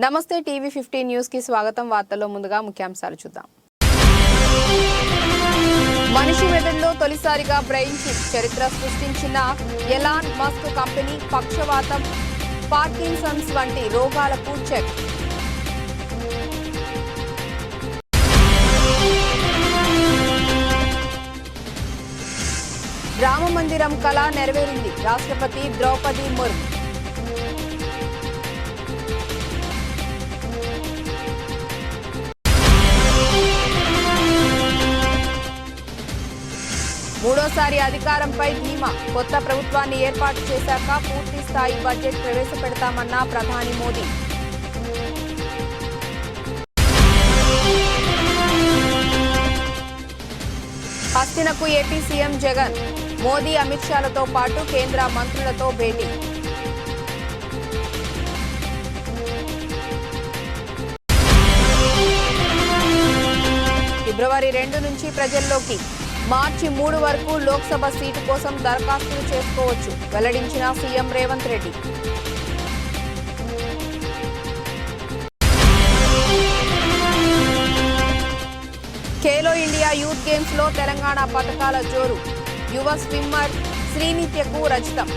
నమస్తే TV 15 news కి స్వాగతం. వార్తల్లో ముందుగా ముఖ్యాంశాలు చూద్దాం. మనిషి మెదడులో తొలిసారిగా బ్రెయిన్ చిప్ చరిత్ర సృష్టించిన ఎలాన్ మస్క్ కంపెనీ పక్షవాతం, పార్కిన్సన్స్ వంటి రోగాలకు చెక్. రామ మందిరం కళ నెరవేరింది. రాష్ట్రపతి ద్రౌపది ముర్ము. మూడోసారి అధికారంపై ధీమా. కొత్త ప్రభుత్వాన్ని ఏర్పాటు చేశాక పూర్తి స్థాయి బడ్జెట్ ప్రవేశపెడతామన్న ప్రధాని మోదీ. హస్తినకు ఏపీ సీఎం జగన్. మోదీ, అమిత్ షాలతో పాటు కేంద్ర మంత్రులతో భేటీ. ఫిబ్రవరి 2 నుంచి ప్రజల్లోకి. మార్చి 3 వరకు లోక్సభ సీటు కోసం దరఖాస్తులు చేసుకోవచ్చు వెల్లడించిన CM Revanth Reddy. Khelo India youth games లో తెలంగాణ పథకాల జోరు. యువ స్విమ్మర్ శ్రీనిత్యకు రజతం.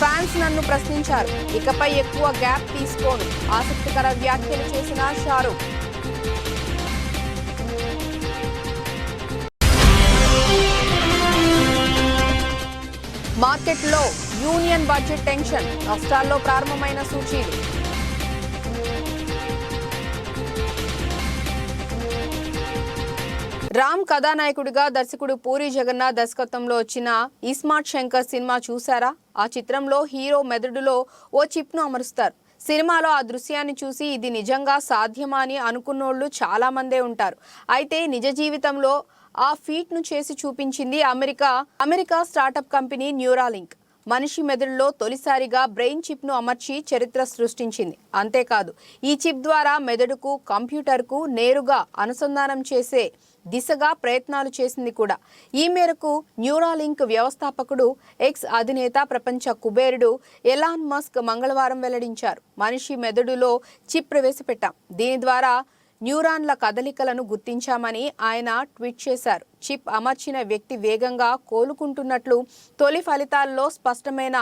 ఫ్యాన్స్ నన్ను ప్రశ్నించారు, ఇకపై ఎక్కువ గ్యాప్ తీసుకోను. ఆసక్తికర వ్యాఖ్యలు చేసిన షారూక్. మార్కెట్లో యూనియన్ బడ్జెట్ టెన్షన్. నష్టాల్లో ప్రారంభమైన సూచీలు. రామ్ కథానాయకుడిగా దర్శకుడు పూరి జగన్నాథ్ దర్శకత్వంలో వచ్చిన ఇస్మార్ట్ శంకర్ సినిమా చూశారా? ఆ చిత్రంలో హీరో మెదడులో ఓ చిప్ను అమరుస్తారు. సినిమాలో ఆ దృశ్యాన్ని చూసి ఇది నిజంగా సాధ్యమా అని అనుకున్నోళ్లు చాలా మందే ఉంటారు. అయితే నిజ జీవితంలో ఆ ఫీట్ను చేసి చూపించింది అమెరికా స్టార్టప్ కంపెనీ న్యూరాలింక్. మనిషి మెదడులో తొలిసారిగా బ్రెయిన్ చిప్ను అమర్చి చరిత్ర సృష్టించింది. అంతేకాదు, ఈ చిప్ ద్వారా మెదడుకు, కంప్యూటర్కు నేరుగా అనుసంధానం చేసే దిశగా ప్రయత్నాలు చేసింది కూడా. ఈ మేరకు న్యూరాలింక్ వ్యవస్థాపకుడు, ఎక్స్ అధినేత, ప్రపంచ కుబేరుడు ఎలాన్ మస్క్ మంగళవారం వెల్లడించారు. మనిషి మెదడులో చిప్ ప్రవేశపెట్టాం. దీని ద్వారా న్యూరాన్ల కదలికలను గుర్తించామని ఆయన ట్వీట్ చేశారు. చిప్ అమర్చిన వ్యక్తి వేగంగా కోలుకుంటున్నట్లు, తొలి ఫలితాల్లో స్పష్టమైన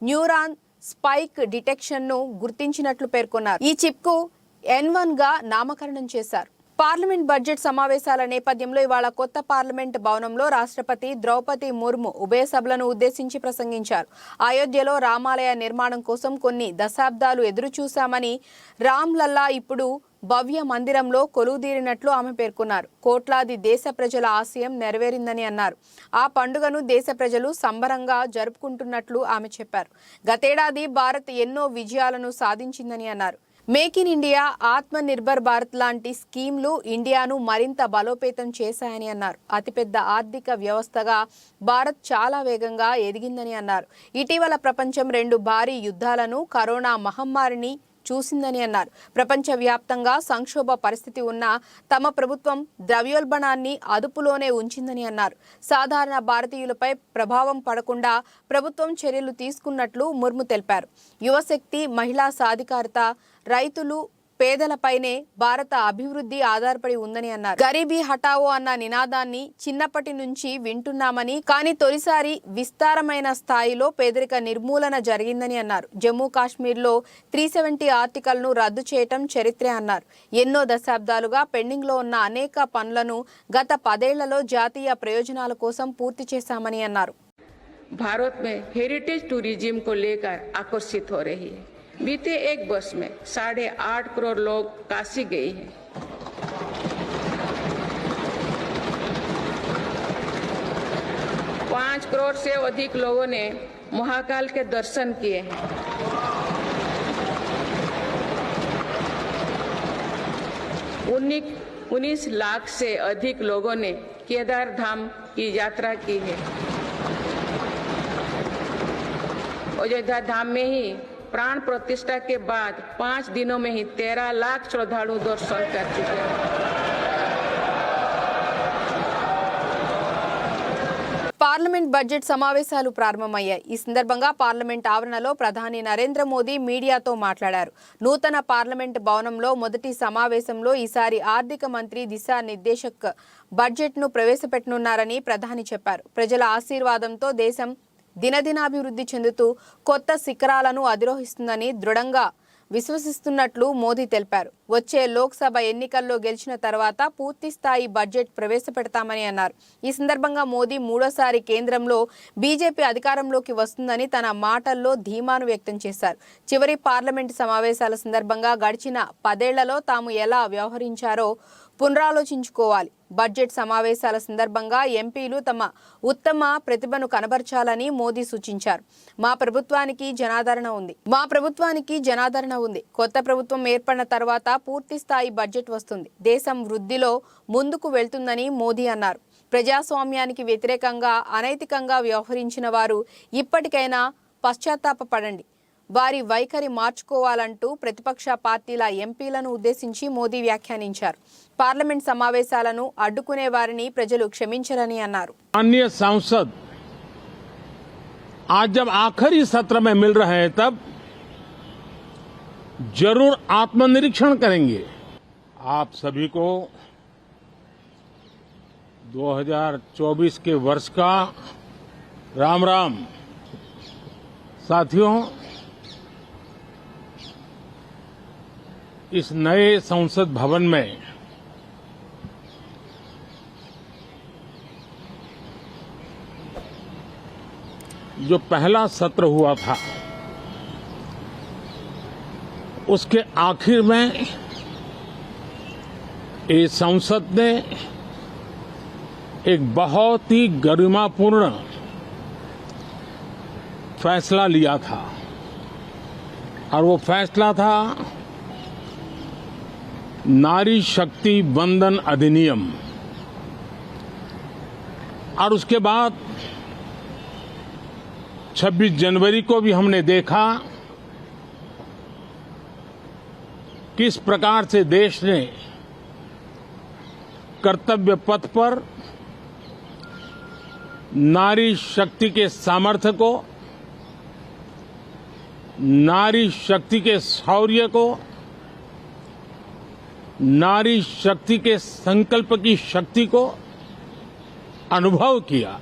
న్యూరాన్ స్పైక్ డిటెక్షన్ను గుర్తించినట్లు పేర్కొన్నారు. ఈ చిప్కు N1 గా నామకరణం చేశారు. పార్లమెంట్ బడ్జెట్ సమావేశాల నేపథ్యంలో ఇవాళ కొత్త పార్లమెంట్ భవనంలో రాష్ట్రపతి ద్రౌపది ముర్ము ఉభయ సభలను ఉద్దేశించి ప్రసంగించారు. అయోధ్యలో రామాలయ నిర్మాణం కోసం కొన్ని దశాబ్దాలు ఎదురుచూశామని, రామ్లల్లా ఇప్పుడు భవ్య మందిరంలో కొలువుదీరినట్లు ఆమె పేర్కొన్నారు. కోట్లాది దేశ ప్రజల ఆశయం నెరవేరిందని అన్నారు. ఆ పండుగను దేశ ప్రజలు సంబరంగా జరుపుకుంటున్నట్లు ఆమె చెప్పారు. గతేడాది భారత్ ఎన్నో విజయాలను సాధించిందని అన్నారు. మేక్ ఇన్ ఇండియా, ఆత్మ నిర్భర్ భారత్ లాంటి స్కీమ్లు ఇండియాను మరింత బలోపేతం చేశాయని అన్నారు. అతిపెద్ద ఆర్థిక వ్యవస్థగా భారత్ చాలా వేగంగా ఎదిగిందని అన్నారు. ఇటీవల ప్రపంచం 2 భారీ యుద్ధాలను, కరోనా మహమ్మారిని చూసిందని అన్నారు. ప్రపంచవ్యాప్తంగా సంక్షోభ పరిస్థితి ఉన్నా తమ ప్రభుత్వం ద్రవ్యోల్బణాన్ని అదుపులోనే ఉంచిందని అన్నారు. సాధారణ భారతీయులపై ప్రభావం పడకుండా ప్రభుత్వం చర్యలు తీసుకున్నట్లు ముర్ము తెలిపారు. యువశక్తి, మహిళా సాధికారత, రైతులు, పేదలపైనే భారత అభివృద్ధి ఆధారపడి ఉందని అన్నారు. గరీబీ హటావో అన్న నినాదాన్ని చిన్నప్పటి నుంచి వింటున్నామని, కానీ తొలిసారి విస్తారమైన స్థాయిలో పేదరిక నిర్మూలన జరిగిందని అన్నారు. జమ్మూ కాశ్మీర్లో 370 ఆర్టికల్ను రద్దు చేయటం చరిత్రే అన్నారు. ఎన్నో దశాబ్దాలుగా పెండింగ్లో ఉన్న అనేక పనులను గత 10 ఏళ్లలో జాతీయ ప్రయోజనాల కోసం పూర్తి చేశామని అన్నారు. भारत में हेरिटेज टूरिज्म को लेकर आकर्षित हो रही है. बीते एक वर्ष में 8.5 करोड़ लोग काशी गए हैं. पाँच करोड़ से अधिक लोगों ने महाकाल के दर्शन किए हैं. 19 लाख से अधिक लोगों ने केदार धाम की यात्रा की है. अयोध्या धाम में ही प्राण प्रतिष्ठा के बाद 5 दिनों में ही 13 लाख श्रद्धालु दर्शन कर चुके हैं. పార్లమెంట్ బడ్జెట్ సమావేశాలు ప్రారంభమయ్యాయి. ఈ సందర్భంగా పార్లమెంట్ ఆవరణలో ప్రధాని నరేంద్ర మోదీ మీడియాతో మాట్లాడారు. నూతన పార్లమెంట్ భవనంలో మొదటి సమావేశంలో ఈసారి ఆర్థిక మంత్రి దిశానిర్దేశక్ బడ్జెట్ను ప్రవేశపెట్టనున్నారని ప్రధాని చెప్పారు. ప్రజల ఆశీర్వాదంతో దేశం దినదినాభివృద్ధి చెందుతూ కొత్త శిఖరాలను అధిరోహిస్తుందని దృఢంగా విశ్వసిస్తున్నట్లు మోదీ తెలిపారు. వచ్చే లోక్సభ ఎన్నికల్లో గెలిచిన తర్వాత పూర్తిస్థాయి బడ్జెట్ ప్రవేశపెడతామని అన్నారు. ఈ సందర్భంగా మోదీ మూడోసారి కేంద్రంలో బీజేపీ అధికారంలోకి వస్తుందని తన మాటల్లో ధీమాను వ్యక్తం చేశారు. చివరి పార్లమెంటు సమావేశాల సందర్భంగా గడిచిన 10 ఏళ్లలో తాము ఎలా వ్యవహరించారో పునరాలోచించుకోవాలి. బడ్జెట్ సమావేశాల సందర్భంగా ఎంపీలు తమ ఉత్తమ ప్రతిభను కనబర్చాలని మోదీ సూచించారు. మా ప్రభుత్వానికి జనాదరణ ఉంది. కొత్త ప్రభుత్వం ఏర్పడిన తర్వాత పూర్తి స్థాయి బడ్జెట్ వస్తుంది. దేశం వృద్ధిలో ముందుకు వెళ్తుందని మోదీ అన్నారు. ప్రజాస్వామ్యానికి వ్యతిరేకంగా అనైతికంగా వ్యవహరించిన వారు ఇప్పటికైనా పశ్చాత్తాపపడండి, వారి వైఖరి మార్చుకోవాలంటూ ప్రతిపక్ష పార్టీల ఎంపీలను ఉద్దేశించి మోదీ వ్యాఖ్యానించారు. పార్లమెంట్ సమావేశాలను అడ్డుకునే వారిని ప్రజలు క్షమించరని అన్నారు. अन्य सांसद आज जब आखिरी सत्र में मिल रहे हैं तब जरूर आत्मनिरीक्षण करेंगे. आप सभी को 2024 के वर्ष का राम राम. साथियों, इस नए संसद भवन में जो पहला सत्र हुआ था उसके आखिर में ये संसद ने एक बहुत ही गरिमापूर्ण फैसला लिया था और वो फैसला था नारी शक्ति वंदन अधिनियम. और उसके बाद 26 जनवरी को भी हमने देखा किस प्रकार से देश ने कर्तव्य पथ पर नारी शक्ति के सामर्थ्य को, नारी शक्ति के शौर्य को, नारी शक्ति के संकल्प की शक्ति को अनुभव किया.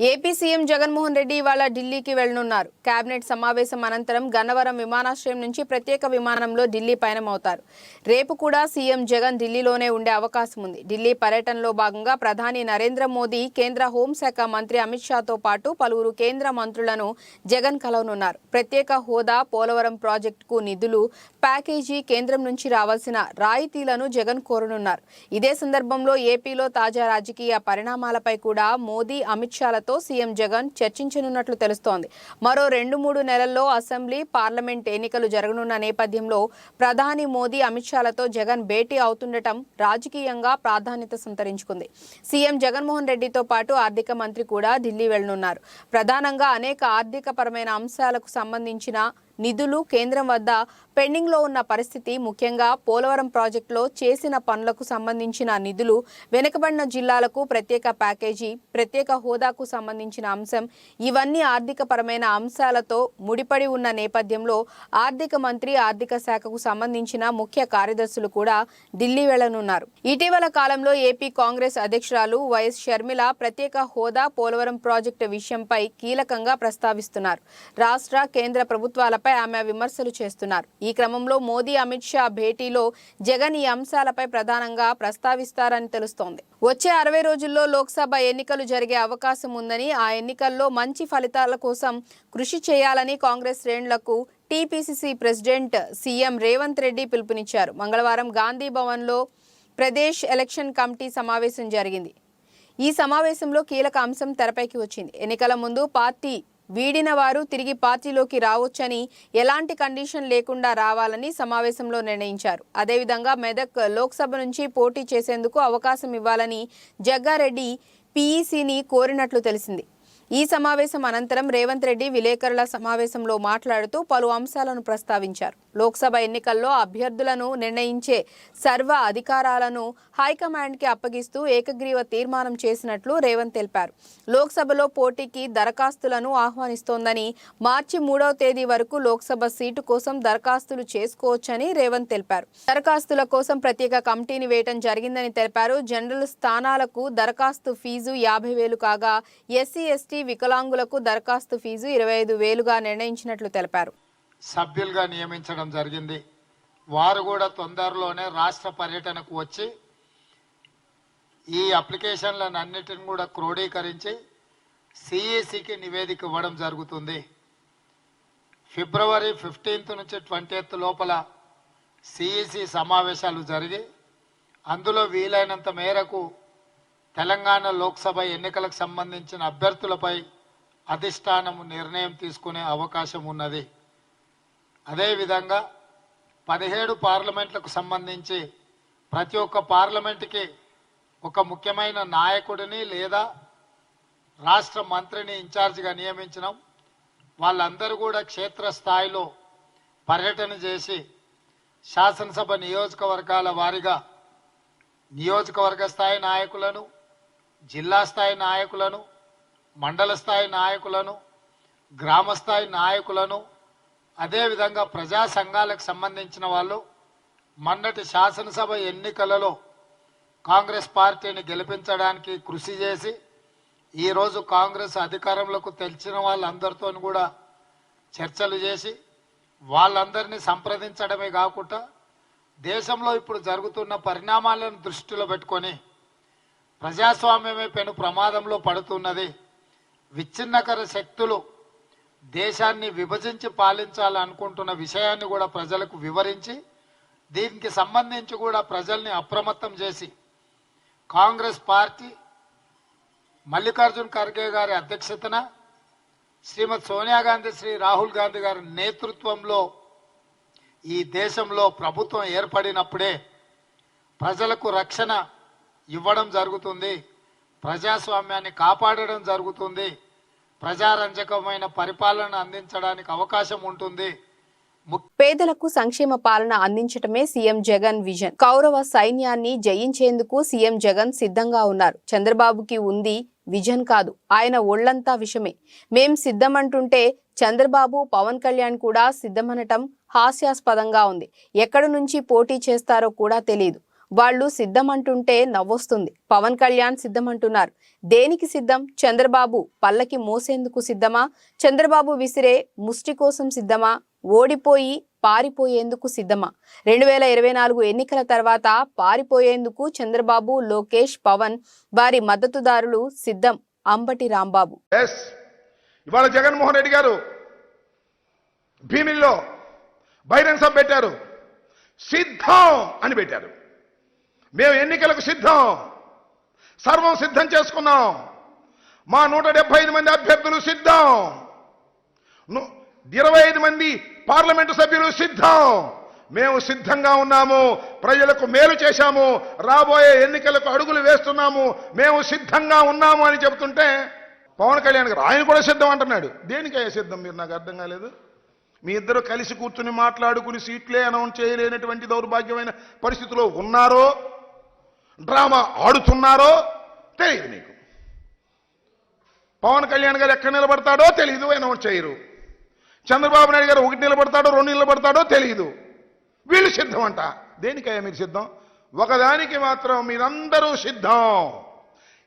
ఏపీ సీఎం జగన్మోహన్ రెడ్డి ఇవాళ ఢిల్లీకి వెళ్లనున్నారు. కేబినెట్ సమావేశం అనంతరం గన్నవరం విమానాశ్రయం నుంచి ప్రత్యేక విమానంలో ఢిల్లీ పయనమవుతారు. రేపు కూడా సీఎం జగన్ ఢిల్లీలోనే ఉండే అవకాశం ఉంది. ఢిల్లీ పర్యటనలో భాగంగా ప్రధాని నరేంద్ర మోదీ, కేంద్ర హోంశాఖ మంత్రి అమిత్ షాతో పాటు పలువురు కేంద్ర మంత్రులను జగన్ కలవనున్నారు. ప్రత్యేక హోదా, పోలవరం ప్రాజెక్టుకు నిధులు, ప్యాకేజీ, కేంద్రం నుంచి రావాల్సిన రాయితీలను జగన్ కోరనున్నారు. ఇదే సందర్భంలో ఏపీలో తాజా రాజకీయ పరిణామాలపై కూడా మోదీ, అమిత్ షాలతో సీఎం జగన్ చర్చించనున్నట్లు తెలుస్తోంది. మరో 2-3 నెలల్లో అసెంబ్లీ, పార్లమెంట్ ఎన్నికలు జరగనున్న నేపథ్యంలో ప్రధాని మోదీ, అమిత్ షాలతో జగన్ భేటీ అవుతుండటం రాజకీయంగా ప్రాధాన్యత సంతరించుకుంది. సీఎం జగన్మోహన్ రెడ్డితో పాటు ఆర్థిక మంత్రి కూడా ఢిల్లీ వెళ్లనున్నారు. ప్రధానంగా అనేక ఆర్థిక పరమైన అంశాలకు సంబంధించిన నిధులు కేంద్రం వద్ద పెండింగ్ లో ఉన్న పరిస్థితి, ముఖ్యంగా పోలవరం ప్రాజెక్టులో చేసిన పనులకు సంబంధించిన నిధులు, వెనుకబడిన జిల్లాలకు ప్రత్యేక ప్యాకేజీ, ప్రత్యేక హోదాకు సంబంధించిన అంశం, ఇవన్నీ ఆర్థిక పరమైన అంశాలతో ముడిపడి ఉన్న నేపథ్యంలో ఆర్థిక మంత్రి, ఆర్థిక శాఖకు సంబంధించిన ముఖ్య కార్యదర్శులు కూడా ఢిల్లీ వెళ్లనున్నారు. ఇటీవల కాలంలో ఏపీ కాంగ్రెస్ అధ్యక్షురాలు వైఎస్ షర్మిల ప్రత్యేక హోదా, పోలవరం ప్రాజెక్టు విషయంపై కీలకంగా ప్రస్తావిస్తున్నారు. రాష్ట్ర, కేంద్ర ప్రభుత్వాలపై ఆమె విమర్శలు చేస్తున్నారు. ఈ క్రమంలో మోదీ, అమిత్ షా భేటీలో జగన్ ఈ అంశాలపై ప్రధానంగా ప్రస్తావిస్తారని తెలుస్తోంది. వచ్చే 60 రోజుల్లో లోక్సభ ఎన్నికలు జరిగే అవకాశం ఉందని, ఆ ఎన్నికల్లో మంచి ఫలితాల కోసం కృషి చేయాలని కాంగ్రెస్ శ్రేణులకు TPCC president CM Revanth Reddy పిలుపునిచ్చారు. మంగళవారం గాంధీ భవన్లో ప్రదేశ్ ఎలక్షన్ కమిటీ సమావేశం జరిగింది. ఈ సమావేశంలో కీలక అంశం తెరపైకి వచ్చింది. ఎన్నికల ముందు పార్టీ వీడిన వారు తిరిగి పార్టీలోకి రావొచ్చని, ఎలాంటి కండిషన్ లేకుండా రావాలని సమావేశంలో నిర్ణయించారు. అదేవిధంగా మెదక్ లోక్సభ నుంచి పోటీ చేసేందుకు అవకాశం ఇవ్వాలని జగ్గారెడ్డి పీఈసీని కోరినట్లు తెలిసింది. ఈ సమావేశం అనంతరం రేవంత్ రెడ్డి విలేకరుల సమావేశంలో మాట్లాడుతూ పలు అంశాలను ప్రస్తావించారు. లోక్సభ ఎన్నికల్లో అభ్యర్థులను నిర్ణయించే సర్వ అధికారాలను హైకమాండ్కి అప్పగిస్తూ ఏకగ్రీవ తీర్మానం చేసినట్లు రేవంత్ తెలిపారు. లోక్సభలో పోటీకి దరఖాస్తులను ఆహ్వానిస్తోందని, మార్చి 3వ తేదీ వరకు లోక్సభ సీటు కోసం దరఖాస్తులు చేసుకోవచ్చని రేవంత్ తెలిపారు. దరఖాస్తుల కోసం ప్రత్యేక కమిటీని వేయటం జరిగిందని తెలిపారు. జనరల్ స్థానాలకు దరఖాస్తు ఫీజు 50,000 కాగా ఎస్సీ ఎస్టీ వికలాంగులకు దరఖాస్తు ఫీజు 25,000గా నిర్ణయించినట్లు తెలిపారు. సభ్యులుగా నియమించడం జరిగింది. వారు కూడా తొందరలోనే రాష్ట్ర పర్యటనకు వచ్చి ఈ అప్లికేషన్లను అన్నిటిని కూడా క్రోడీకరించి సిఈసికి నివేదిక ఇవ్వడం జరుగుతుంది. ఫిబ్రవరి 15 నుంచి 20 లోపల సిఈసి సమావేశాలు జరిగి అందులో వీలైనంత మేరకు తెలంగాణ లోక్సభ ఎన్నికలకు సంబంధించిన అభ్యర్థులపై అధిష్టానము నిర్ణయం తీసుకునే అవకాశం ఉన్నది. అదేవిధంగా 17 పార్లమెంట్లకు సంబంధించి ప్రతి ఒక్క పార్లమెంటుకి ఒక ముఖ్యమైన నాయకుడిని లేదా రాష్ట్ర మంత్రిని ఇన్ఛార్జిగా నియమించినాం. వాళ్ళందరూ కూడా క్షేత్రస్థాయిలో పర్యటన చేసి శాసనసభ నియోజకవర్గాల వారీగా నియోజకవర్గ స్థాయి నాయకులను, జిల్లా స్థాయి నాయకులను, మండల స్థాయి నాయకులను, గ్రామ స్థాయి నాయకులను, అదేవిధంగా ప్రజా సంఘాలకు సంబంధించిన వాళ్ళు మొన్నటి శాసనసభ ఎన్నికలలో కాంగ్రెస్ పార్టీని గెలిపించడానికి కృషి చేసి ఈరోజు కాంగ్రెస్ అధికారంలోకి తెలిసిన వాళ్ళందరితో కూడా చర్చలు చేసి వాళ్ళందరినీ సంప్రదించడమే కాకుండా దేశంలో ఇప్పుడు జరుగుతున్న పరిణామాలను దృష్టిలో పెట్టుకొని ప్రజాస్వామ్యమే పెను ప్రమాదంలో పడుతున్నది, విచ్ఛిన్నకర శక్తులు దేశాన్ని విభజించి పాలించాలనుకుంటున్న విషయాన్ని కూడా ప్రజలకు వివరించి దీనికి సంబంధించి కూడా ప్రజల్ని అప్రమత్తం చేసి కాంగ్రెస్ పార్టీ మల్లికార్జున్ ఖర్గే గారి అధ్యక్షతన శ్రీమతి సోనియా గాంధీ, శ్రీ రాహుల్ గాంధీ గారి నేతృత్వంలో ఈ దేశంలో ప్రభుత్వం ఏర్పడినప్పుడే ప్రజలకు రక్షణ ఇవ్వడం జరుగుతుంది, ప్రజాస్వామ్యాన్ని కాపాడడం జరుగుతుంది, ప్రజారంజకమైన పరిపాలన అందించడానికి అవకాశం ఉంటుంది. పేదలకు సంక్షేమ పాలన అందించటమే సీఎం జగన్ విజన్. కౌరవ సైన్యాన్ని జయించేందుకు సీఎం జగన్ సిద్ధంగా ఉన్నారు. చంద్రబాబుకి ఉంది విజన్ కాదు, ఆయన ఒళ్లంతా విషమే. మేం సిద్ధమంటుంటే చంద్రబాబు, పవన్ కళ్యాణ్ కూడా సిద్ధమనటం హాస్యాస్పదంగా ఉంది. ఎక్కడి నుంచి పోటీ చేస్తారో కూడా తెలియదు. వాళ్ళు సిద్ధమంటుంటే నవ్వొస్తుంది. పవన్ కళ్యాణ్ సిద్ధమంటున్నారు. దేనికి సిద్ధం? చంద్రబాబు పల్లకి మోసేందుకు సిద్ధమా? చంద్రబాబు విసిరే ముష్టి కోసం సిద్ధమా? ఓడిపోయి పారిపోయేందుకు సిద్ధమా? 2024 ఎన్నికల తర్వాత పారిపోయేందుకు చంద్రబాబు, లోకేష్, పవన్ వారి మద్దతుదారులు సిద్ధం. అంబటి రాంబాబు. ఇవాళ జగన్మోహన్ రెడ్డి గారు భీమిల్లో బహిరంగ సభ పెట్టారు. సిద్ధం అని పెట్టారు. మేము ఎన్నికలకు సిద్ధం, సర్వం సిద్ధం చేసుకున్నాం. మా 175 మంది అభ్యర్థులు సిద్ధం, 25 మంది పార్లమెంటు సభ్యులు సిద్ధం. మేము సిద్ధంగా ఉన్నాము, ప్రజలకు మేలు చేశాము, రాబోయే ఎన్నికలకు అడుగులు వేస్తున్నాము, మేము సిద్ధంగా ఉన్నాము అని చెబుతుంటే పవన్ కళ్యాణ్ గారు ఆయన కూడా సిద్ధం అంటున్నాడు. దేనికయ్యా సిద్ధం? మీరు నాకు అర్థం కాలేదు. మీ ఇద్దరు కలిసి కూర్చుని మాట్లాడుకుని సీట్లే అనౌన్స్ చేయలేనటువంటి దౌర్భాగ్యమైన పరిస్థితిలో ఉన్నారో, డ్రామా ఆడుతున్నారో తెలియదు మీకు. పవన్ కళ్యాణ్ గారు ఎక్కడ నిలబడతాడో తెలియదు, అనౌన్స్ చేయరు. చంద్రబాబు నాయుడు గారు 1 నిలబడతాడో 2 నిలబడతాడో తెలియదు. వీళ్ళు సిద్ధం అంట. దేనికయ్యా మీరు సిద్ధం? ఒకదానికి మాత్రం మీరందరూ సిద్ధం.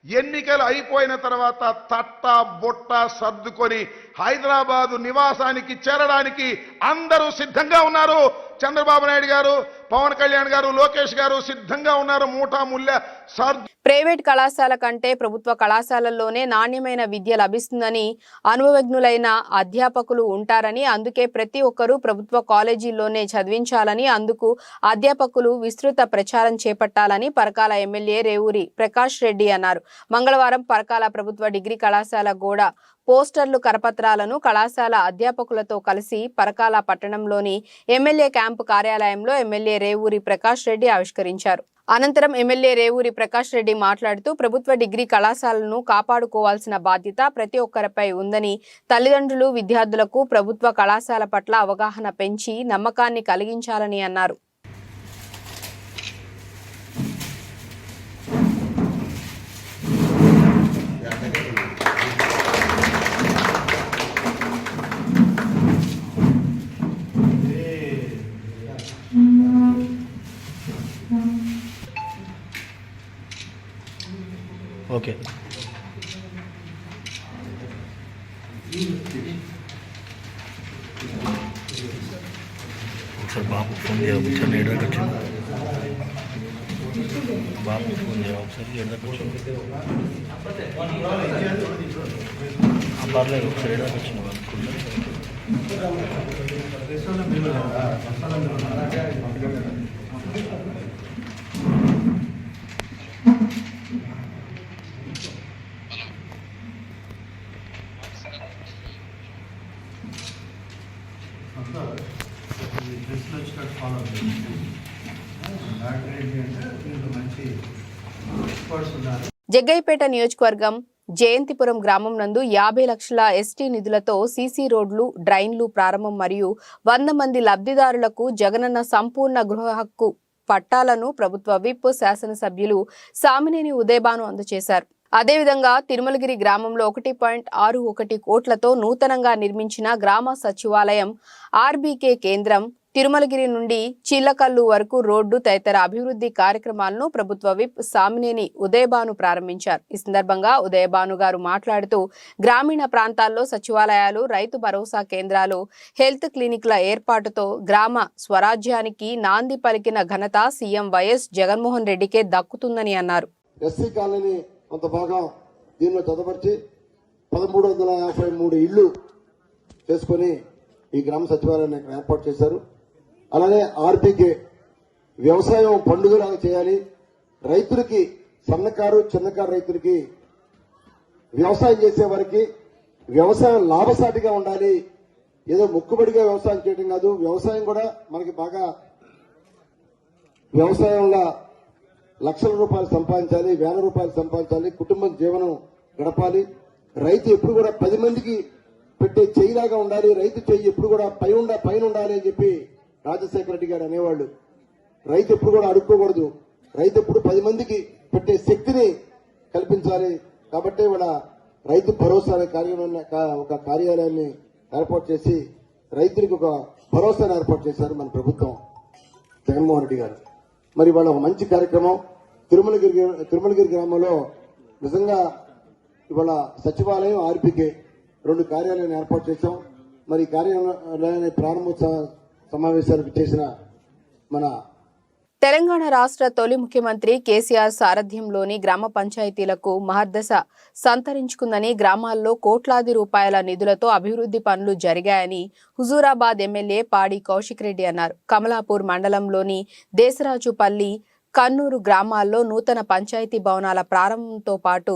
ఎన్నికలు అయిపోయిన తర్వాత తట్ట బొట్ట సర్దుకొని హైదరాబాదు నివాసానికి చేరడానికి అందరూ సిద్ధంగా ఉన్నారు. చంద్రబాబు నాయుడు గారు, పవన్ కళ్యాణ్ గారు, లోకేష్ గారు సిద్ధంగా ఉన్నారు. మూటా ముల్లె సర్దు. ప్రైవేట్ కళాశాల కంటే ప్రభుత్వ కళాశాలల్లోనే నాణ్యమైన విద్య లభిస్తుందని, అనుభవజ్ఞులైన అధ్యాపకులు ఉంటారని, అందుకే ప్రతి ఒక్కరూ ప్రభుత్వ కాలేజీల్లోనే చదివించాలని, అందుకు అధ్యాపకులు విస్తృత ప్రచారం చేపట్టాలని పరకాల ఎమ్మెల్యే రేవూరి ప్రకాష్ రెడ్డి అన్నారు. మంగళవారం పరకాల ప్రభుత్వ డిగ్రీ కళాశాల గోడ పోస్టర్లు, కరపత్రాలను కళాశాల అధ్యాపకులతో కలిసి పరకాల పట్టణంలోని ఎమ్మెల్యే క్యాంప్ క్యాంపు కార్యాలయంలో ఎమ్మెల్యే రేవూరి ప్రకాష్ రెడ్డి ఆవిష్కరించారు. అనంతరం ఎమ్మెల్యే రేవూరి ప్రకాష్ రెడ్డి మాట్లాడుతూ ప్రభుత్వ డిగ్రీ కళాశాలను కాపాడుకోవాల్సిన బాధ్యత ప్రతి ఒక్కరిపై ఉందని, తల్లిదండ్రులు విద్యార్థులకు ప్రభుత్వ కళాశాల పట్ల అవగాహన పెంచి నమ్మకాన్ని కలిగించాలని అన్నారు. ఓకే ఒకసారి బాబు ఫోన్ చేయ ఒకసారి ఎడదాకా వచ్చింది బాబు ఫోన్ చేయ ఒకసారి ఎడదాకా వచ్చింది పర్లేదు ఒకసారి ఎడదాకా వచ్చింది జగ్గయ్యపేట నియోజకవర్గం జయంతిపురం గ్రామం నందు 50 లక్షల ఎస్టీ నిధులతో సీసీ రోడ్లు, డ్రైన్లు ప్రారంభం మరియు 100 మంది లబ్ధిదారులకు జగనన్న సంపూర్ణ గృహ హక్కు పట్టాలను ప్రభుత్వ విప్ శాసనసభ్యులు సామినేని ఉదయభాను అందజేశారు. అదేవిధంగా తిరుమలగిరి గ్రామంలో 1.61 కోట్లతో నూతనంగా నిర్మించిన గ్రామ సచివాలయం, ఆర్బీకే కేంద్రం, తిరుమలగిరి నుండి చిల్లకల్లు వరకు రోడ్డు తదితర అభివృద్ధి కార్యక్రమాలను ప్రభుత్వ విప్ సామినేని ఉదయభాను ప్రారంభించారు. ఈ సందర్భంగా ఉదయభాను గారు మాట్లాడుతూ గ్రామీణ ప్రాంతాల్లో సచివాలయాలు, రైతు భరోసా కేంద్రాలు, హెల్త్ క్లినిక్ల ఏర్పాటుతో గ్రామ స్వరాజ్యానికి నాంది పలికిన ఘనత సీఎం వైఎస్ జగన్మోహన్ రెడ్డికే దక్కుతుందని అన్నారు. ఎస్సీ కాలనీ కొంత భాగం దీనిలో చదవరిచి 1353 ఇళ్లు చేసుకుని ఈ గ్రామ సచివాలయాన్ని ఏర్పాటు చేశారు. అలానే ఆర్బీకే వ్యవసాయం పండుగలాగా చేయాలి, రైతులకి సన్నకారు చిన్నకారు రైతులకి వ్యవసాయం చేసే వారికి వ్యవసాయం లాభసాటిగా ఉండాలి. ఏదో మొక్కుబడిగా వ్యవసాయం చేయడం కాదు, వ్యవసాయం కూడా మనకి బాగా వ్యవసాయంలో లక్షల రూపాయలు సంపాదించాలి, వేల రూపాయలు సంపాదించాలి, కుటుంబం జీవనం గడపాలి. రైతు ఎప్పుడు కూడా 10 మందికి పెట్టే చెయ్యిలాగా ఉండాలి, రైతు చెయ్యి ఎప్పుడు కూడా పైన ఉండాలి అని చెప్పి రాజశేఖర రెడ్డి గారు అనేవాళ్ళు. రైతు ఎప్పుడు కూడా అడుక్కోకూడదు, రైతు ఎప్పుడు 10 మందికి పెట్టే శక్తిని కల్పించాలి. కాబట్టి ఇవాళ రైతు భరోసా అనే ఒక కార్యాలయాన్ని ఏర్పాటు చేసి రైతులకు ఒక భరోసాను ఏర్పాటు చేశారు మన జగన్మోహన్ రెడ్డి గారు. మరి ఇవాళ ఒక మంచి కార్యక్రమం తిరుమలగిరి గ్రామంలో నిజంగా ఇవాళ సచివాలయం, ఆర్బీకే 2 కార్యాలయాన్ని ఏర్పాటు చేశాం. మరి కార్యాలయాన్ని ప్రారంభోత్సవ సమావేశాలకు చేసిన మన తెలంగాణ రాష్ట్ర తొలి ముఖ్యమంత్రి కేసీఆర్ సారథ్యంలోని గ్రామ పంచాయతీలకు మహర్దశ సంతరించుకుందని, గ్రామాల్లో కోట్లాది రూపాయల నిధులతో అభివృద్ధి పనులు జరిగాయని హుజూరాబాద్ ఎమ్మెల్యే పాడి కౌశిక్ రెడ్డి అన్నారు. కమలాపూర్ మండలంలోని దేశరాజుపల్లి, కన్నూరు గ్రామాల్లో నూతన పంచాయతీ భవనాల ప్రారంభంతో పాటు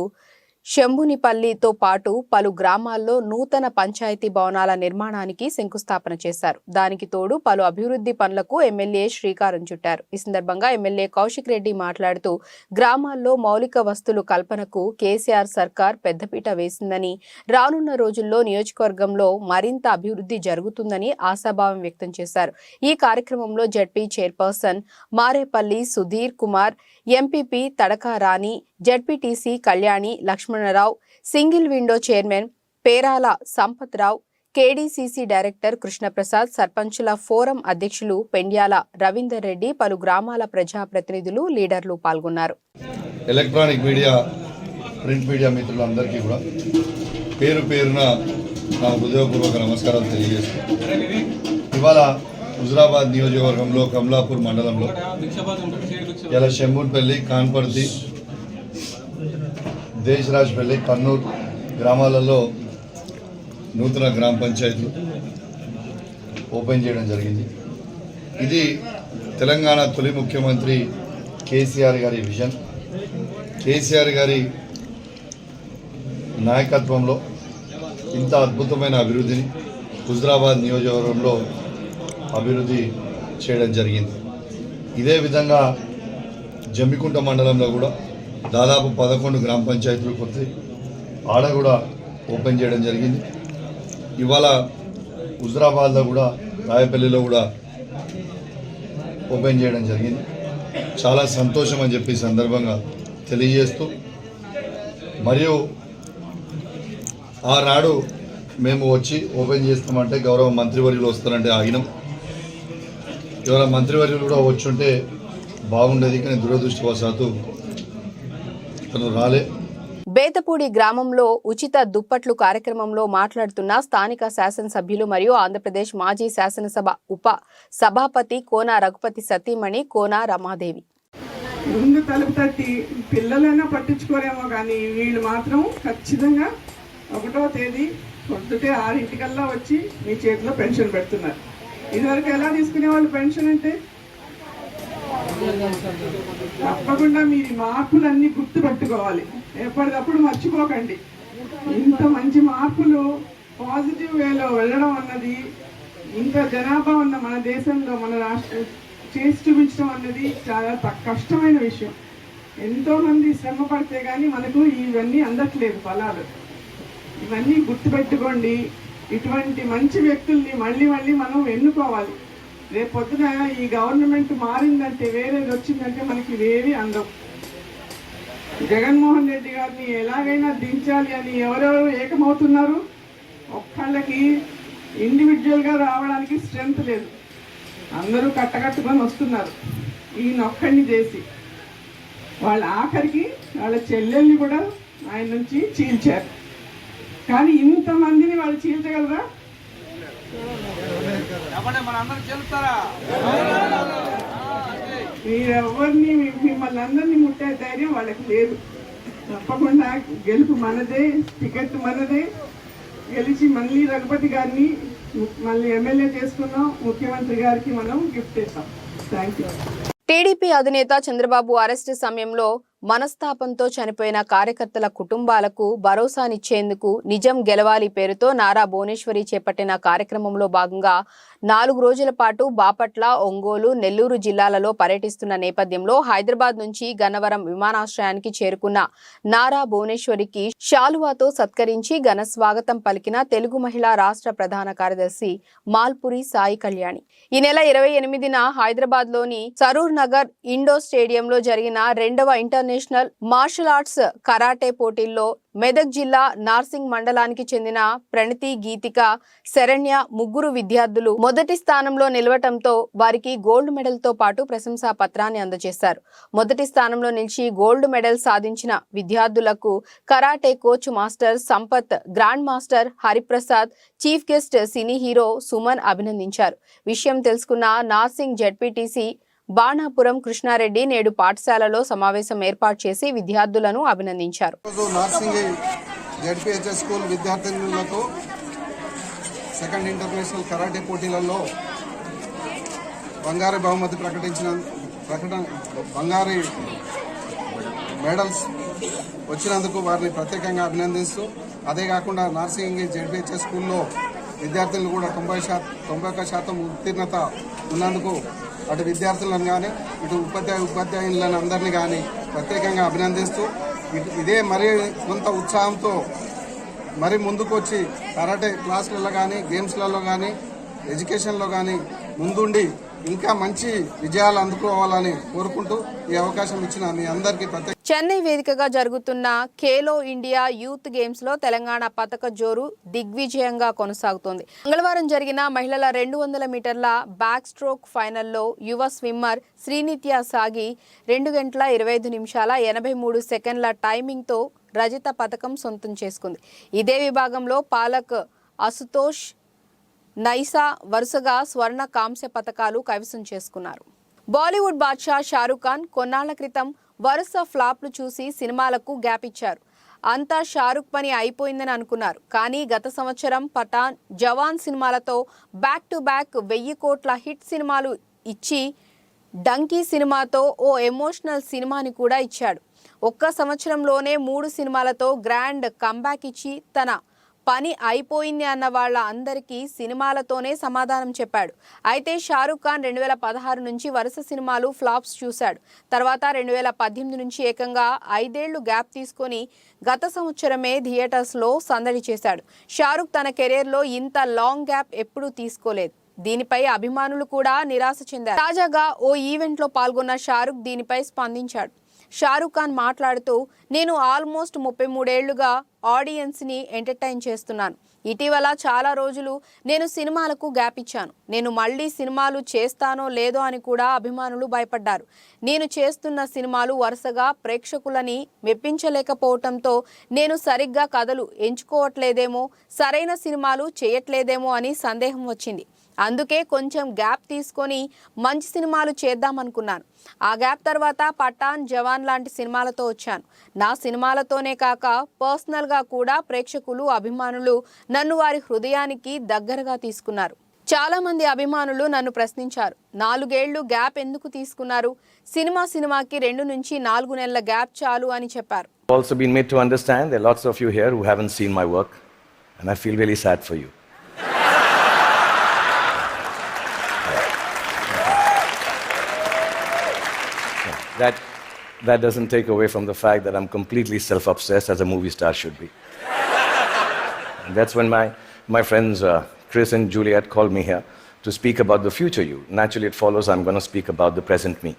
శంభునిపల్లితో పాటు పలు గ్రామాల్లో నూతన పంచాయతీ భవనాల నిర్మాణానికి శంకుస్థాపన చేశారు. దానికి తోడు పలు అభివృద్ధి పనులకు ఎమ్మెల్యే శ్రీకారం చుట్టారు. ఈ సందర్భంగా ఎమ్మెల్యే కౌశిక్ రెడ్డి మాట్లాడుతూ గ్రామాల్లో మౌలిక వస్తువుల కల్పనకు కేసీఆర్ సర్కార్ పెద్దపీట వేసిందని, రానున్న రోజుల్లో నియోజకవర్గంలో మరింత అభివృద్ధి జరుగుతుందని ఆశాభావం వ్యక్తం చేశారు. ఈ కార్యక్రమంలో ZP chairperson Marepalli Sudhir Kumar, MPP Tadaka Rani, ZPTC Kalyani Lakshmanarao, single window chairman Perala Sampath Rao, KDCC director Krishnaprasad, సర్పంచుల ఫోరం అధ్యక్షులు పెండ్యాల రవీందర్ రెడ్డి, పలు గ్రామాల ప్రజాప్రతినిధులు, లీడర్లు పాల్గొన్నారు. ఎలక్ట్రానిక్ మీడియా, ప్రింట్ మీడియా మిత్రులందరికీ కూడా పేరు పేరున నా హృదయపూర్వక నమస్కారాలు తెలియజేస్తున్నాను. ఇవాళ హుజూరాబాద్ నియోజకవర్గంలో కమలాపూర్ మండలంలో ఇలా శంభూన్పల్లి, కాన్పర్తి, దేశరాజ్పల్లి, కన్నూరు గ్రామాలలో నూతన గ్రామ పంచాయతీలు ఓపెన్ చేయడం జరిగింది. ఇది తెలంగాణ తొలి ముఖ్యమంత్రి కేసీఆర్ గారి విజన్. కేసీఆర్ గారి నాయకత్వంలో ఇంత అద్భుతమైన అభివృద్ధిని హుజూరాబాద్ నియోజకవర్గంలో అభివృద్ధి చేయడం జరిగింది. ఇదే విధంగా జమ్మికుంట మండలంలో కూడా దాదాపు 11 గ్రామ పంచాయతీలు కొత్త ఆడ కూడా ఓపెన్ చేయడం జరిగింది. ఇవాళ హుజరాబాద్లో కూడా రాయపల్లిలో కూడా ఓపెన్ చేయడం జరిగింది. చాలా సంతోషం అని చెప్పి సందర్భంగా తెలియజేస్తూ, మరియు ఆనాడు మేము వచ్చి ఓపెన్ చేస్తామంటే గౌరవ మంత్రివర్యులు వస్తారంటే ఆగినాం. ఎవరైనా మంత్రివర్యులు కూడా వచ్చుంటే బాగుండేది, కానీ దురదృష్టవశాత్తు తను రాలే. బేతపూడి గ్రామంలో ఉచిత దుప్పట్లు కార్యక్రమంలో మాట్లాడుతున్న స్థానిక శాసనసభ్యులు మరియు ఆంధ్రప్రదేశ్ మాజీ శాసనసభ ఉప సభాపతి కోన రఘుపతి సతీమణి కోన రమాదేవి. ముందు తలుపు తట్టి పిల్లలైనా పట్టించుకోరేమో కానీ వీళ్ళు మాత్రం ఖచ్చితంగా 1వ తేదీ పొద్దుటే 6 వచ్చి మీ చేతిలో పెన్షన్ పెడుతున్నారు. ఇదివరకు ఎలా తీసుకునేవాళ్ళు పెన్షన్ అంటే? తప్పకుండా మీరు మార్పులన్నీ గుర్తు పెట్టుకోవాలి, ఎప్పటికప్పుడు మర్చిపోకండి. ఇంత మంచి మార్పులు పాజిటివ్ వేలో వెళ్ళడం అన్నది, ఇంత జనాభా ఉన్న మన దేశంలో మన రాష్ట్రం చేసి చూపించడం అన్నది చాలా కష్టమైన విషయం. ఎంతోమంది శ్రమ పడితే కానీ మనకు ఇవన్నీ అందట్లేదు ఫలాలు. ఇవన్నీ గుర్తుపెట్టుకోండి. ఇటువంటి మంచి వ్యక్తుల్ని మళ్ళీ మళ్ళీ మనం ఎన్నుకోవాలి. రేపు పొద్దున ఈ గవర్నమెంట్ మారిందంటే, వేరేది వచ్చిందంటే మనకి ఇవేవి అందం. జగన్మోహన్ రెడ్డి గారిని ఎలాగైనా దించాలి అని ఎవరెవరు ఏకమవుతున్నారు. ఒక్కళ్ళకి ఇండివిజువల్గా రావడానికి స్ట్రెంత్ లేదు, అందరూ కట్టకట్టుకొని వస్తున్నారు. ఈయన ఒక్కడిని చేసి వాళ్ళ ఆఖరికి వాళ్ళ చెల్లెల్ని కూడా ఆయన నుంచి చీల్చారు. కానీ ఇంతమందిని వాళ్ళు చీల్చగలరా? మీరెవరిని మిమ్మల్ని అందరినీ ముట్టే ధైర్యం వాళ్ళకి లేదు. తప్పకుండా గెలుపు మనదే, టికెట్ మనదే. గెలిచి మళ్ళీ రఘుపతి గారిని మళ్ళీ ఎమ్మెల్యే చేసుకున్నాం, ముఖ్యమంత్రి గారికి మనం గిఫ్ట్ ఇస్తాం. Thank you. టీడీపీ అధినేత చంద్రబాబు అరెస్టు సమయంలో మనస్తాపంతో చనిపోయిన కార్యకర్తల కుటుంబాలకు భరోసానిచ్చేందుకు నిజం గెలవాలి పేరుతో నారా భువనేశ్వరి చేపట్టిన కార్యక్రమంలో భాగంగా 4 రోజుల పాటు బాపట్ల, ఒంగోలు, నెల్లూరు జిల్లాలలో పర్యటిస్తున్న నేపథ్యంలో హైదరాబాద్ నుంచి గన్నవరం విమానాశ్రయానికి చేరుకున్న నారా భువనేశ్వరికి శాలువాతో సత్కరించి ఘన స్వాగతం పలికిన తెలుగు మహిళా రాష్ట్ర ప్రధాన కార్యదర్శి మాల్పురి సాయి కళ్యాణి. ఈ నెల 28న హైదరాబాద్లోని సరూర్ నగర్ ఇండోర్ స్టేడియంలో జరిగిన 2వ ఇంటర్నేషనల్ మార్షల్ ఆర్ట్స్ కరాటే పోటీల్లో మెదక్ జిల్లా నార్సింగ్ మండలానికి చెందిన ప్రణతి, గీతిక, శరణ్య ముగ్గురు విద్యార్థులు మొదటి స్థానంలో నిలవటంతో వారికి గోల్డ్ మెడల్ తో పాటు ప్రశంసా పత్రాన్ని అందజేశారు. మొదటి స్థానంలో నిలిచి గోల్డ్ మెడల్ సాధించిన విద్యార్థులకు karate coach master Sampath, grand master Hariprasad, chief guest cine hero Suman అభినందించారు. విషయం తెలుసుకున్న నార్సింగ్ జెడ్పీటీసీ బాణాపురం కృష్ణారెడ్డి నేడు పాఠశాలలో సమావేశం ఏర్పాటు చేసి విద్యార్థులను అభినందించారు. నార్సింగ్ జెడ్పీహెచ్ఎస్ స్కూల్ విద్యార్థులతో సెకండ్ ఇంటర్నేషనల్ కరాటే పోటీలలో బంగారు బహుమతి బంగారు మెడల్స్ వచ్చినందుకు వారిని ప్రత్యేకంగా అభినందిస్తూ, అదే కాకుండా నార్సింగ్ జెడ్పీహెచ్ఎస్ స్కూల్లో విద్యార్థులు కూడా 91% ఉత్తీర్ణత ఉన్నందుకు అటు విద్యార్థులను కానీ ఇటు ఉపాధ్యాయులను అందరినీ కానీ ప్రత్యేకంగా అభినందిస్తూ, ఇదే మరీ కొంత ఉత్సాహంతో మరి ముందుకు వచ్చి కరాటే క్లాసులలో కానీ, గేమ్స్లలో కానీ, ఎడ్యుకేషన్లో కానీ ముందుండి ఇంకా మంచి విజయాలు అందుకోవాలని కోరుకుంటూ ఈ అవకాశం ఇచ్చిన మీ అందరికీ చెన్నై వేదికగా జరుగుతున్న ఖేలో ఇండియా యూత్ గేమ్స్ లో తెలంగాణ పతక జోరు దిగ్విజయంగా కొనసాగుతోంది. మంగళవారం జరిగిన మహిళల 200 మీటర్ల బ్యాక్ స్ట్రోక్ ఫైనల్లో యువ స్విమ్మర్ శ్రీనిత్య సాగి 2 గంటల 25 నిమిషాల 83 సెకండ్ల టైమింగ్ తో రజత పతకం సొంతం చేసుకుంది. ఇదే విభాగంలో పాలక్, అసుతోష్, నైసా వరుసగా స్వర్ణ, కాంస్య పతకాలు కైవసం చేసుకున్నారు. బాలీవుడ్ బాద్షా షారూక్ ఖాన్ కొన్నాళ్ల క్రితం వరుస ఫ్లాప్లు చూసి సినిమాలకు గ్యాప్ ఇచ్చారు. అంతా షారూక్ పని అయిపోయిందని అనుకున్నారు. కానీ గత సంవత్సరం పఠాన్, జవాన్ సినిమాలతో బ్యాక్ టు బ్యాక్ 1000 కోట్ల హిట్ సినిమాలు ఇచ్చి డంకీ సినిమాతో ఓ ఎమోషనల్ సినిమాని కూడా ఇచ్చాడు. ఒక్క సంవత్సరంలోనే 3 సినిమాలతో గ్రాండ్ కంబ్యాక్ ఇచ్చి తన పని అయిపోయింది అన్న వాళ్ళ అందరికీ సినిమాలతోనే సమాధానం చెప్పాడు. అయితే షారుఖ్ ఖాన్ 2016 నుంచి వరుస సినిమాలు ఫ్లాప్స్ చూశాడు. తర్వాత 2018 నుంచి ఏకంగా 5 ఏళ్లు గ్యాప్ తీసుకొని గత సంవత్సరమే థియేటర్స్లో సందడి చేశాడు. షారుఖ్ తన కెరీర్లో ఇంత లాంగ్ గ్యాప్ ఎప్పుడూ తీసుకోలేదు. దీనిపై అభిమానులు కూడా నిరాశ చెందారు. తాజాగా ఓ ఈవెంట్లో పాల్గొన్న షారుఖ్ దీనిపై స్పందించాడు. షారుఖ్ ఖాన్ మాట్లాడుతూ, నేను ఆల్మోస్ట్ 33 ఏళ్లుగా ఆడియన్స్ని ఎంటర్టైన్ చేస్తున్నాను. ఇటీవల చాలా రోజులు నేను సినిమాలకు గ్యాప్ ఇచ్చాను. నేను మళ్ళీ సినిమాలు చేస్తానో లేదో అని కూడా అభిమానులు భయపడ్డారు. నేను చేస్తున్న సినిమాలు వరుసగా ప్రేక్షకులని మెప్పించలేకపోవడంతో నేను సరిగ్గా కథలు ఎంచుకోవట్లేదేమో, సరైన సినిమాలు చేయట్లేదేమో అని సందేహం వచ్చింది. అందుకే కొంచెం గ్యాప్ తీసుకొని మంచి సినిమాలు చేద్దామనుకున్నాను. ఆ గ్యాప్ తర్వాత పఠాన్, జవాన్ లాంటి సినిమాలతో వచ్చాను. నా సినిమాలతోనే కాక పర్సనల్గా కూడా ప్రేక్షకులు, అభిమానులు నన్ను వారి హృదయానికి దగ్గరగా తీసుకున్నారు. చాలా మంది అభిమానులు నన్ను ప్రశ్నించారు, 4 ఏళ్లు గ్యాప్ ఎందుకు తీసుకున్నారు? సినిమాకి 2 నుంచి 4 నెలల గ్యాప్ చాలు అని చెప్పారు. Also been made to understand there are lots of you here who haven't seen my work and I feel really sad for you. That doesn't take away from the fact that I'm completely self-obsessed, as a movie star should be. And that's when my friends Chris and Juliet called me here to speak about the future you. Naturally, it follows I'm going to speak about the present me.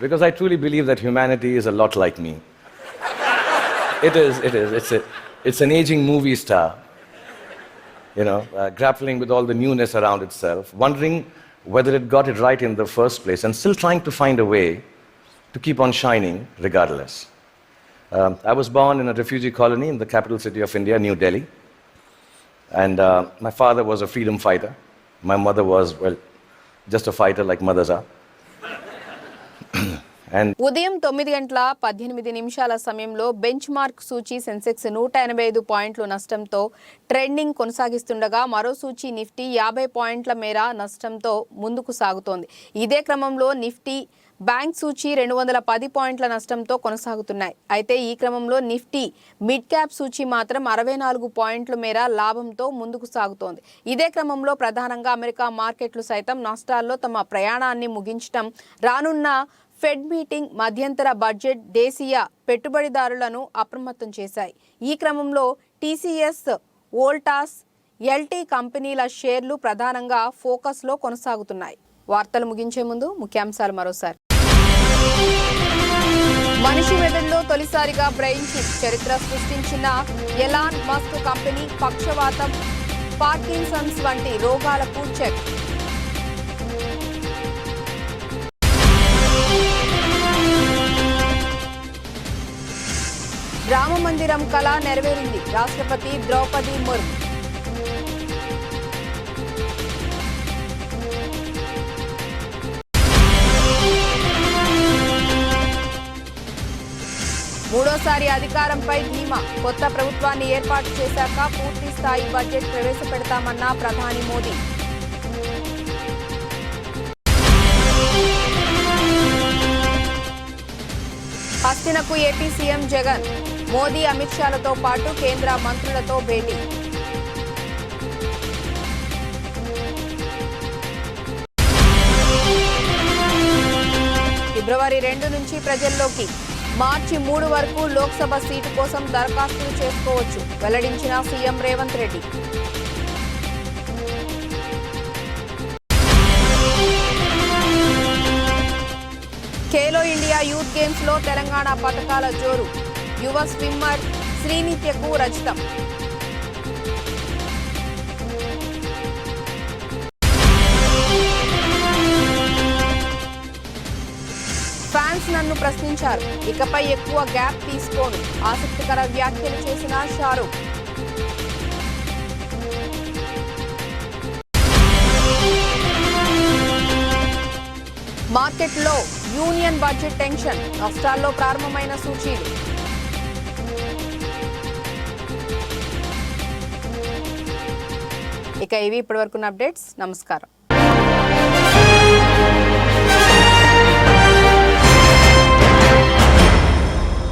Because I truly believe that humanity is a lot like me. It is. It's an aging movie star. Grappling with all the newness around itself, wondering whether it got it right in the first place, and still trying to find a way to keep on shining regardless. I was born in a refugee colony in the capital city of India, New Delhi. And my father was a freedom fighter. My mother was, well, just a fighter like mothers are. ఉదయం 9:18 సమయంలో bench mark సూచీ Sensex 185 పాయింట్లు నష్టంతో trending కొనసాగిస్తుండగా మరో సూచీ Nifty 50 పాయింట్ల మేర నష్టంతో ముందుకు సాగుతోంది. ఇదే క్రమంలో నిఫ్టీ బ్యాంక్ సూచీ 210 పాయింట్ల నష్టంతో కొనసాగుతున్నాయి. అయితే ఈ క్రమంలో నిఫ్టీ మిడ్ క్యాప్ సూచీ మాత్రం 64 పాయింట్ల మేర లాభంతో ముందుకు సాగుతోంది. ఇదే క్రమంలో ప్రధానంగా అమెరికా మార్కెట్లు సైతం నష్టాల్లో తమ ప్రయాణాన్ని ముగించడం, రానున్న ఫెడ్ మీటింగ్, మధ్యంతర బడ్జెట్ దేశీయ పెట్టుబడిదారులను అప్రమత్తం చేశాయి. ఈ క్రమంలో టీసీఎస్, వోల్టాస్, ఎల్టీ కంపెనీల షేర్లు ప్రధానంగా ఫోకస్లో కొనసాగుతున్నాయి. వార్తలు ముగించే ముందు ముఖ్యాంశాలు మరోసారి. మనిషి మెదడులో తొలిసారిగా బ్రెయిన్ చిప్ చరిత్ర సృష్టించిన ఎలాన్ మస్క్ కంపెనీ పక్షవాతం, పార్కిన్సన్స్ వంటి రోగాలకు చెక్. రామ మందిరం కళ నెరవేరింది. రాష్ట్రపతి ద్రౌపది ముర్ము. మూడోసారి అధికారంపై ధీమా. కొత్త ప్రభుత్వాన్ని ఏర్పాటు చేశాక పూర్తి స్థాయి బడ్జెట్ ప్రవేశపెడతామన్న ప్రధాని మోదీ. హస్తినకు ఏపీ సీఎం జగన్. మోదీ, అమిత్ షాలతో పాటు కేంద్ర మంత్రులతో భేటీ. ఫిబ్రవరి 2 నుంచి ప్రజల్లోకి. మార్చి 3 వరకు లోక్సభ సీటు కోసం దరఖాస్తులు చేసుకోవచ్చు, వెల్లడించిన CM Revanth Reddy. Khelo India youth games లో తెలంగాణ పథకాల జోరు. యువ స్విమ్మర్ శ్రీనిత్యకు రజతం. ఫ్యాన్స్ నన్ను ప్రశ్నించారు, ఇకపై ఎక్కువ గ్యాప్ తీసుకోను. ఆసక్తికర వ్యాఖ్యలు చేసిన షారుఖ్. మార్కెట్లో యూనియన్ బడ్జెట్ టెన్షన్, నష్టాల్లో ప్రారంభమైన సూచీలు. ఇక ఇవి ఇప్పటివరకున్న అప్డేట్స్. నమస్కారం.